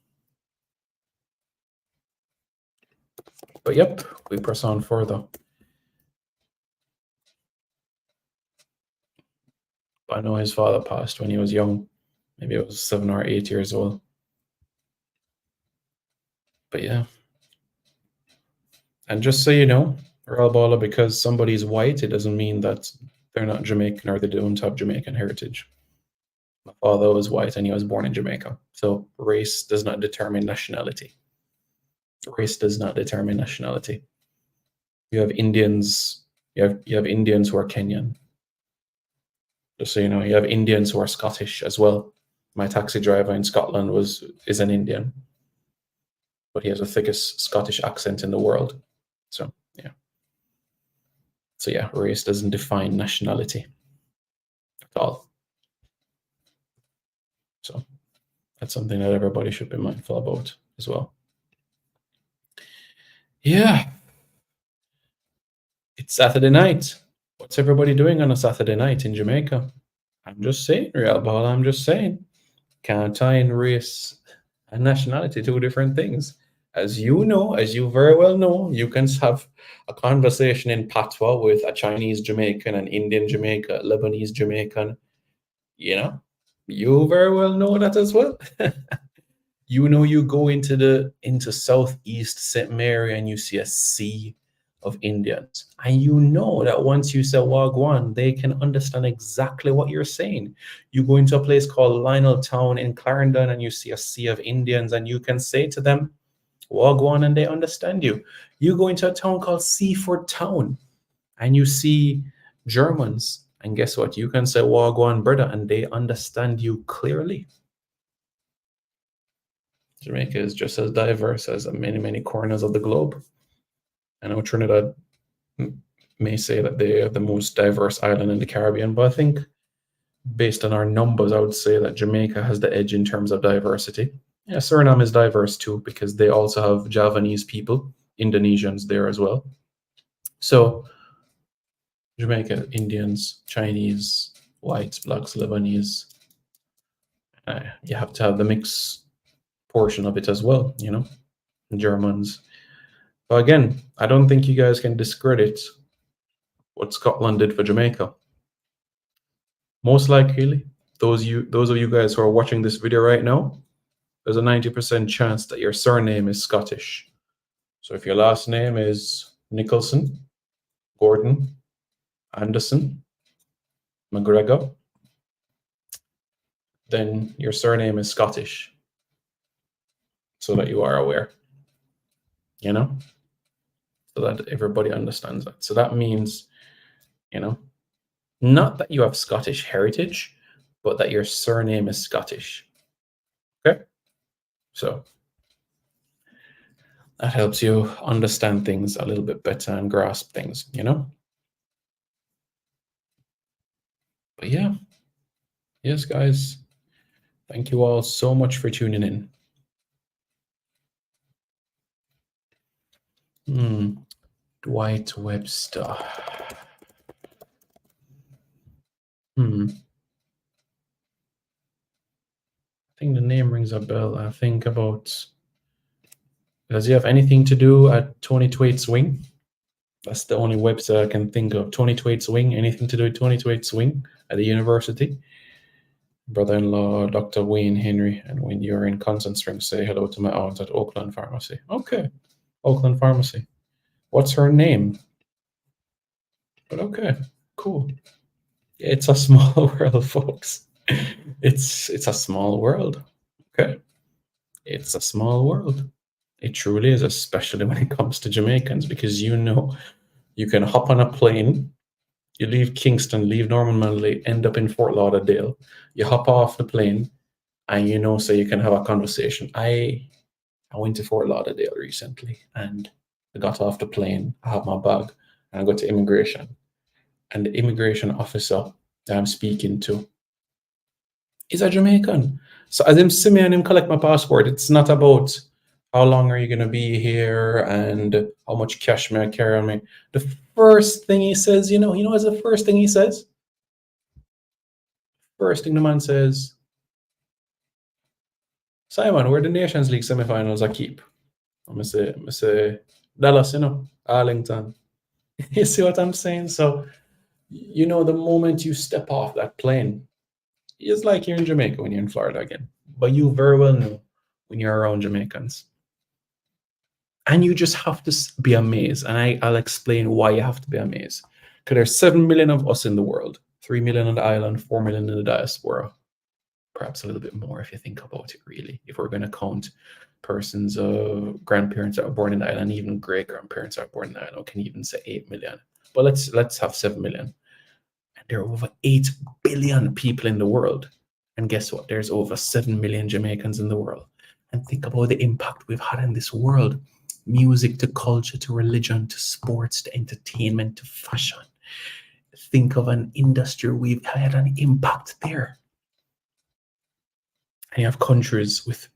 [SPEAKER 3] But yep, we press on further. I know his father passed when he was young. Maybe it was 7 or 8 years old. But yeah. And just so you know, Ralbala, because somebody's white, it doesn't mean that they're not Jamaican or they don't have Jamaican heritage. My father was white and he was born in Jamaica. So race does not determine nationality. Race does not determine nationality. You have Indians, you have Indians who are Kenyan. Just so you know, you have Indians who are Scottish as well. My taxi driver in Scotland is an Indian, but he has the thickest Scottish accent in the world. So yeah, race doesn't define nationality at all. So that's something that everybody should be mindful about as well. Yeah, it's Saturday night. What's everybody doing on a Saturday night in Jamaica? I'm just saying, Real Ball, I'm just saying. Can't tie in race and nationality, two different things. As you know, as you very well know, you can have a conversation in patois with a Chinese Jamaican, an Indian Jamaican, Lebanese Jamaican. You know, you very well know that as well. You know, you go into Southeast St. Mary and you see a sea of Indians, and you know that once you say Wagwan, they can understand exactly what you're saying. You go into a place called Lionel Town in Clarendon and you see a sea of Indians, and you can say to them Wagwan and they understand you. You go into a town called Seaford Town and you see Germans, and guess what? You can say Wagwan brother and they understand you clearly. Jamaica is just as diverse as many, many corners of the globe. I know Trinidad may say that they are the most diverse island in the Caribbean, but I think based on our numbers, I would say that Jamaica has the edge in terms of diversity. Yeah, Suriname is diverse too because they also have Javanese people, Indonesians there as well. So Jamaica, Indians, Chinese, whites, blacks, Lebanese. You have to have the mix portion of it as well, you know, Germans. But again, I don't think you guys can discredit what Scotland did for Jamaica. Most likely, those of you guys who are watching this video right now, there's a 90% chance that your surname is Scottish. So if your last name is Nicholson, Gordon, Anderson, McGregor, then your surname is Scottish. So that you are aware, you know, so that everybody understands that. So that means, you know, not that you have Scottish heritage, but that your surname is Scottish. Okay? So that helps you understand things a little bit better and grasp things, you know? But yeah, yes, guys, thank you all so much for tuning in. Dwight Webster. I think the name rings a bell. I think about, does he have anything to do at Tony Twait's wing? That's the only website I can think of. Tony Twait's wing, anything to do with Tony Twait's wing at the university? Brother-in-law, Dr. Wayne Henry, and when you're in Constant Springs, say hello to my aunt at Oakland Pharmacy. Okay, Oakland Pharmacy. What's her name? But okay, cool. It's a small world, folks. It's a small world. Okay, it's a small world. It truly is, especially when it comes to Jamaicans, because you know, you can hop on a plane, you leave Kingston, leave Norman Manley, end up in Fort Lauderdale. You hop off the plane, and you know, so you can have a conversation. I went to Fort Lauderdale recently, and I got off the plane. I have my bag, and I go to immigration, and the immigration officer that I'm speaking to is a Jamaican. So as him see me and him collect my passport, it's not about how long are you gonna be here and how much cash may I carry on me. The first thing he says, you know what's the first thing he says? First thing the man says, Simon, where the Nations League semi-finals are keep? I'm say Dallas, Arlington. You see what I'm saying? So, the moment you step off that plane, it's like you're in Jamaica when you're in Florida again. But you very well know when you're around Jamaicans. And you just have to be amazed. And I'll explain why you have to be amazed. Because there's 7 million of us in the world, 3 million on the island, 4 million in the diaspora. Perhaps a little bit more if you think about it, really. If we're going to count persons, grandparents that were born in the island, even great grandparents that were born in the island, we can even say 8 million. But let's have 7 million. And there are over 8 billion people in the world. And guess what? There's over 7 million Jamaicans in the world. And think about the impact we've had in this world. Music to culture to religion to sports to entertainment to fashion. Think of an industry we've had an impact there. And you have countries with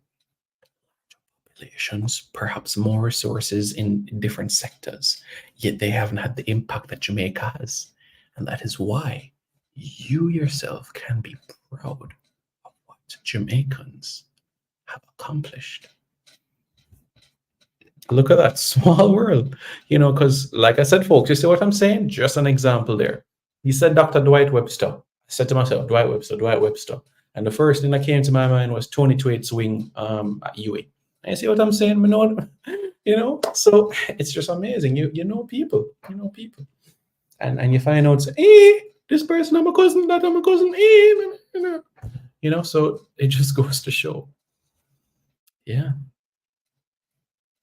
[SPEAKER 3] populations, perhaps more resources in different sectors, yet they haven't had the impact that Jamaica has. And that is why you yourself can be proud of what Jamaicans have accomplished. Look at that small world, because like I said, folks, you see what I'm saying? Just an example there. You said Dr. Dwight Webster. I said to myself, Dwight Webster. And the first thing that came to my mind was Tony Twait's wing at UA. And you see what I'm saying? So it's just amazing. You know people. And you find out, hey, this person, I'm a cousin, that I'm a cousin, hey, so it just goes to show. Yeah.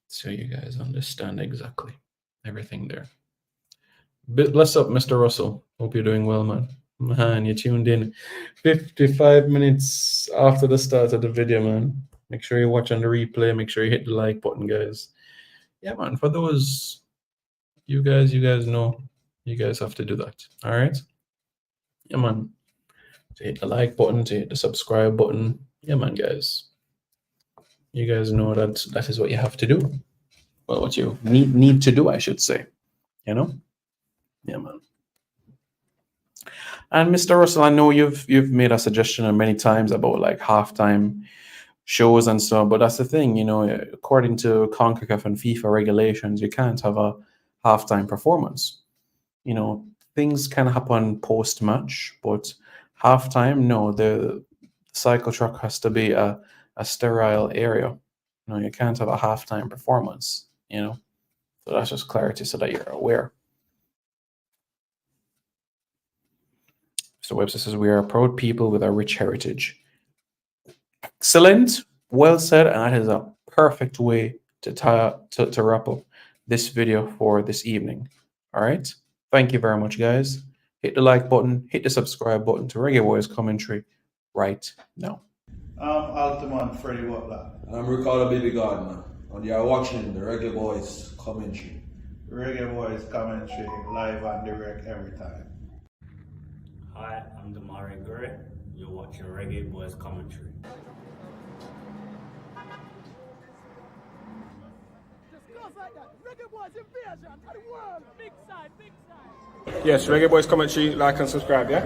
[SPEAKER 3] So you guys understand exactly everything there. Bless up, Mr. Russell. Hope you're doing well, man. Man, you tuned in 55 minutes after the start of the video, man. Make sure you watch on the replay. Make sure you hit the like button, guys. Yeah, man. For those, you guys know, you guys have to do that. All right? Yeah, man. To hit the like button, to hit the subscribe button. Yeah, man, guys. You guys know that is what you have to do. Well, what you need to do, I should say. Yeah, man. And Mr. Russell, I know you've made a suggestion many times about like halftime shows and stuff, but that's the thing, according to CONCACAF and FIFA regulations, you can't have a halftime performance. Things can happen post-match, but halftime, no, the cycle track has to be a sterile area. You can't have a halftime performance, So that's just clarity so that you're aware. Mr. Webster says, we are a proud people with a rich heritage. Excellent. Well said. And that is a perfect way to wrap up this video for this evening. All right. Thank you very much, guys. Hit the like button, hit the subscribe button to Reggae Boys commentary right now.
[SPEAKER 4] I'm Altamont Freddie Butler.
[SPEAKER 5] And I'm Ricardo Baby Gardner, and you are watching the Reggae Boys commentary.
[SPEAKER 4] Reggae Boys commentary, live and direct every time.
[SPEAKER 1] Hi, I'm Damari Gray. You're watching Reggae Boys commentary.
[SPEAKER 2] Just like that. Reggae Boys invasion of the world. Big side.
[SPEAKER 6] Yes, Reggae Boys commentary, like and subscribe, yeah?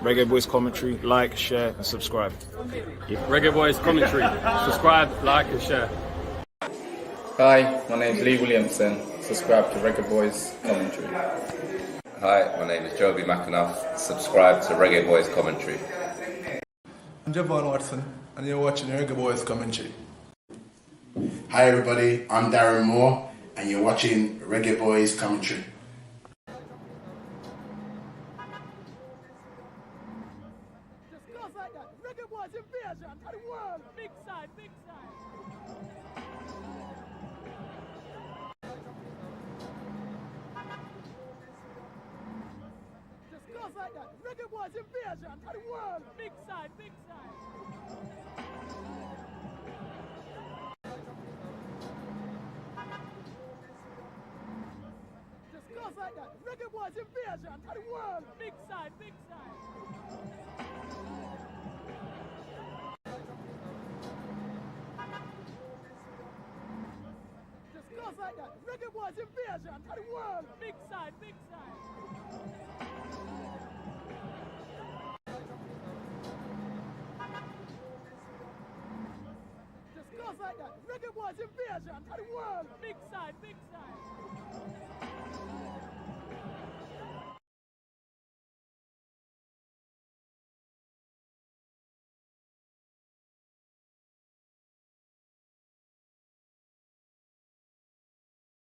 [SPEAKER 6] Reggae Boys commentary, like, share and subscribe. Reggae Boys commentary, subscribe, like and share.
[SPEAKER 7] Hi, my name is Lee Williamson. Subscribe to Reggae Boys commentary.
[SPEAKER 8] Hi, my name is Joby McAnuff. Subscribe to Reggae Boys commentary.
[SPEAKER 9] I'm Javon Watson, and you're watching Reggae Boys commentary.
[SPEAKER 10] Hi everybody, I'm Darren Moore, and you're watching Reggae Boys commentary.
[SPEAKER 2] Just like that. Reggae Boys invasion of the world. Big side. Just like that. Reggae Boys invasion of the world. Big side. Just like that. Reggae Boys invasion of the world. Big side. Just like that. Reggae Boys invasion of the world. Big side. Just like that. Reggae Boys invasion of the world. Big side, big side.